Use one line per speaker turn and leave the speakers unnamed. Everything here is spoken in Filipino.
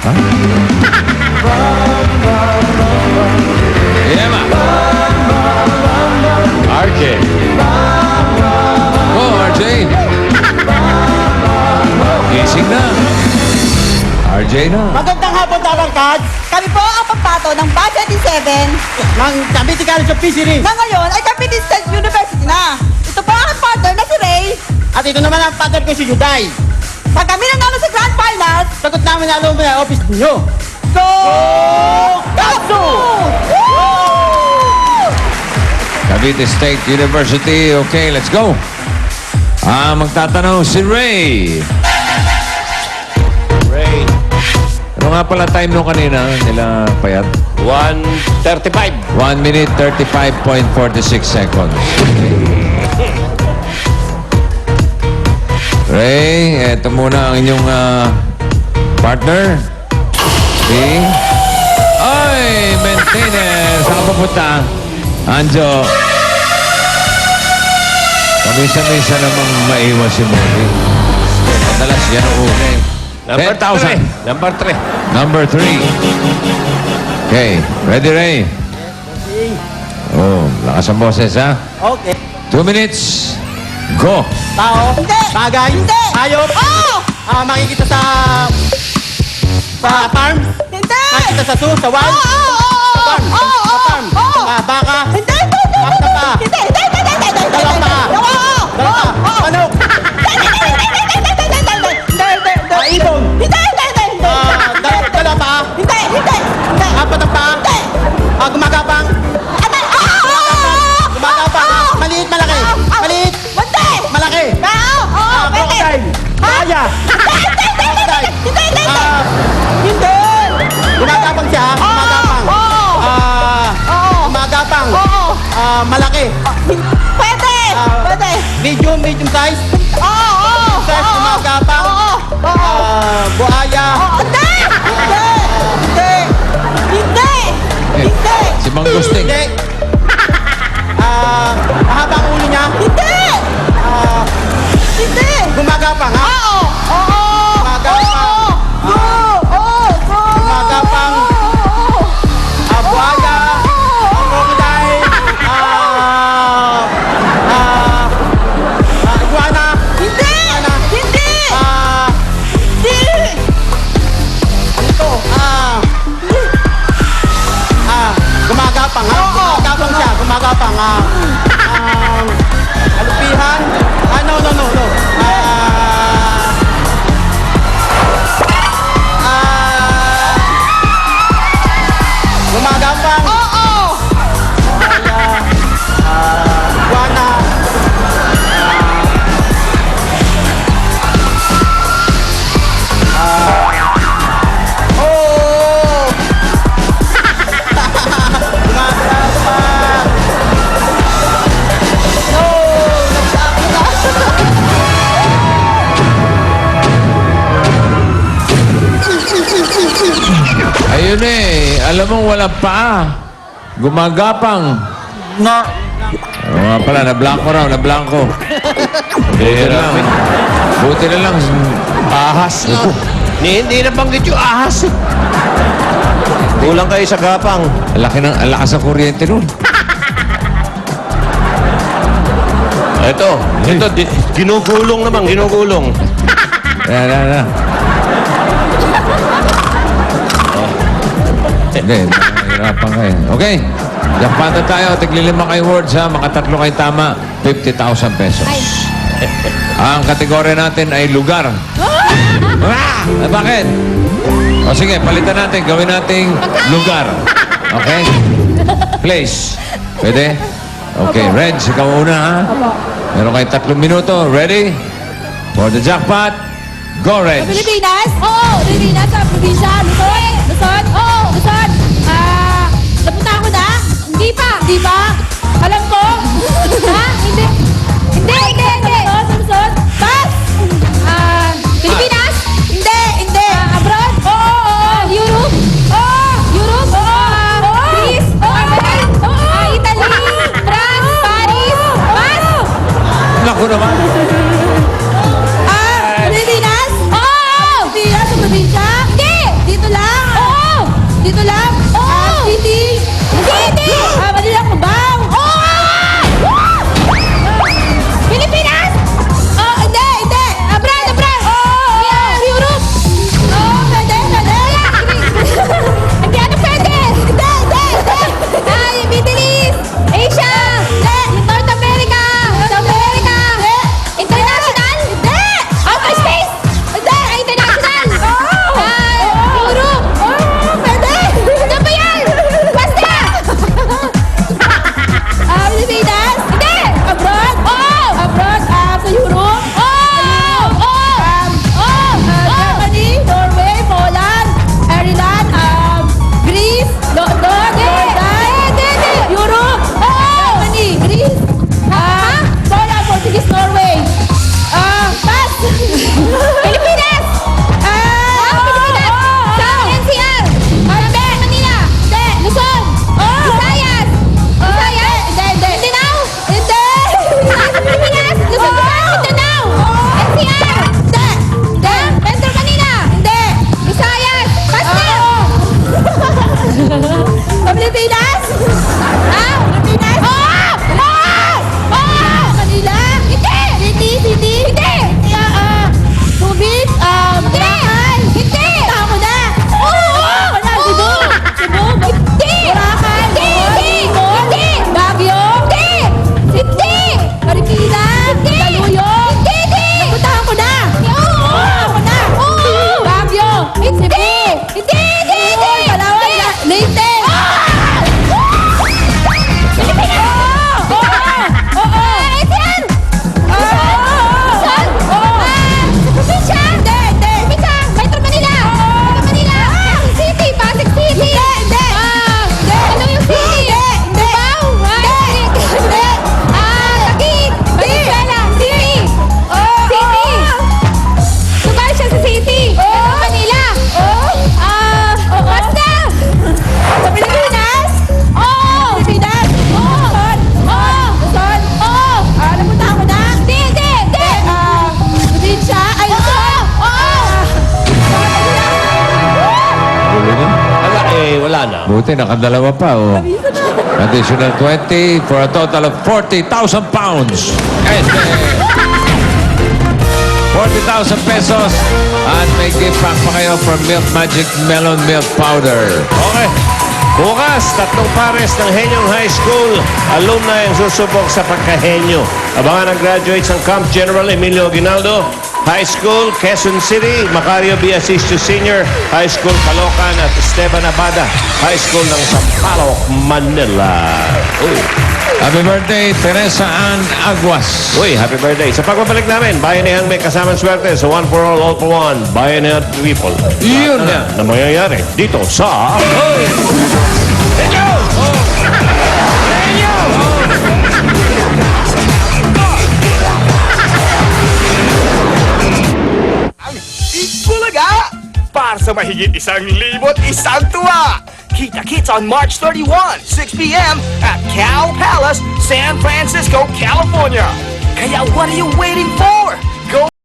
Ha? Ema. RJ. Oh, RJ. Gising na. RJ na.
Magandang hapon, Talarkads.
Kami po ang pagpato ng Batch 87
Ng Cavite College of Fisheries.
na ngayon ay Cavite State University na. Ito po ang partner na si Ray.
At ito naman ang partner ko si Juday.
Pag kami nanalo sa Grand Finals,
Sagot namin na alumni na office ninyo.
go!
Katsu!
Cavite State University. Okay, let's go. Magtatanong si Ray.
Ray,
Ano nga pala time nung kanina nila payat?
1:35.
1 minute 35.46 seconds. Ray, eto muna ang inyong partner. Si... Ay, maintenance. Saan ka pupunta? Anjo. Pamisa-misa namang maiwan si Molly. Madalas yan ang una.
Number
10,000.
3. Number 3.
Number 3. Okay. Ready, Ray? Oh, lakas ang boses, ha?
Okay.
2 minutes. Go.
Tao.
Hindi.
Bagay.
Hindi.
Hayop.
Oh!
Makikita sa farm.
Hindi!
Makikita sa zoo, sa wild.
Oo!
Sa farm. Sa farm. Baka.
Hindi! Hindi!
Baka pa.
Hindi! Hindi! Hindi! Hindi! Hindi!
Dalawa pa.
Oo!
Dalawa pa.
Oo!
Manok. Ibon.
Hindi! Hindi! Hindi!
Dalawa pa.
Hindi! Hindi! Hindi!
Apat ang pa. Gumagapang. Gumagapang. Maliit, malaki. Maliit,
Hindi!
malaki.
Oo! Pwede!
Crocodile. Kaya. Crocodile.
Hindi! Hindi!
Ah,
Hindi!
Gumagapang siya. Gumagapang.
Oo! Oo!
Gumagapang.
Oo!
Malaki.
Pwede! Pwede!
Medium size.
Oo!
Size, gumagapang.
Oo!
Buhaya.
Hindi! Hindi! Hindi! Hindi! Hindi!
Si Mang Gusting.
Hindi. Mahaba ang ulo niya.
Hindi! Hindi!
Gumagapang, ha?
Oo! Oo!
Gumagapang.
Go! Oo! Go!
Gumagapang. Buhaya. Crocodile. Iguana.
Hindi! Hindi! Hindi!
Ito. Gumagapang, ha? Gumagapang siya. Gumagapang. Alupihan. No. Gumagapang.
Oo!
Iguana. Oh! Gumagapang. No!
Ayun eh. Alam mong walang paa. Gumagapang.
No.
Oo nga pala, na-blanco raw, na-blanco. Buti na lang. Buti na lang.
Ahas. Hindi na banggit yung ahas. Kulang kayo sa gapang.
Ang lakas ng kuryente nun.
Ito, ginugulong naman, ginugulong.
Yan. Hindi, nahihirapan kayo. Okay. Jampatan tayo. Tiglilima kayo words, ha. Makatatlo kayo tama. 50,000 pesos. Ang kategorya natin ay lugar. Bakit? O sige, palitan natin. Gawin nating lugar. Okay? Place. Pwede? Okay, Reg, ikaw una, ha? Meron kayo 3 minuto. Ready? For the jackpot, go, Reg.
Pilipinas? Oo! Pilipinas sa probinsya. Luzon? Luzon? Oo! Luzon! Napunta ako na? Hindi pa! Hindi pa? Alam ko? Ha? Hindi! Hindi! Luzon? Pass! Pilipinas? Hindi! Hindi! Abroad? Oo! Europe? Oo! Europe? Oo! Greece? Oo! Italy? France? Paris? Pass!
Naku naman.
Pilipinas? Oo! Pilipinas sa probinsya? Hindi!
wala na.
Buti, nakadalawa pa, oh. Additional 20 for a total of 40,000 pounds. And 40,000 pesos. At may gift pack pa kayo from Milk Magic Melon Milk Powder.
Okay. Bukas, 3 pares ng Henyong High School alumni ang susubok sa pagkahenyo. Abangan ang graduates ng Camp General Emilio Aguinaldo High School, Quezon City, Macario B. Asistio Senior High School, Caloocan at Esteban Abada High School ng Sampaloc, Manila. Uy.
Happy birthday, Teresa Ann Aguas.
Uy, happy birthday. Sa pagbabalik namin, Bayanihang may kasamang swerte sa One for All for One, Bayanihan People.
Yun
Lahat na mangyayari dito sa...
Itbulaga! Para sa mahigit 1,100 tuwa! Kita-kits on March 31, 6 p.m. at Cow Palace, San Francisco, California! Kaya what are you waiting for?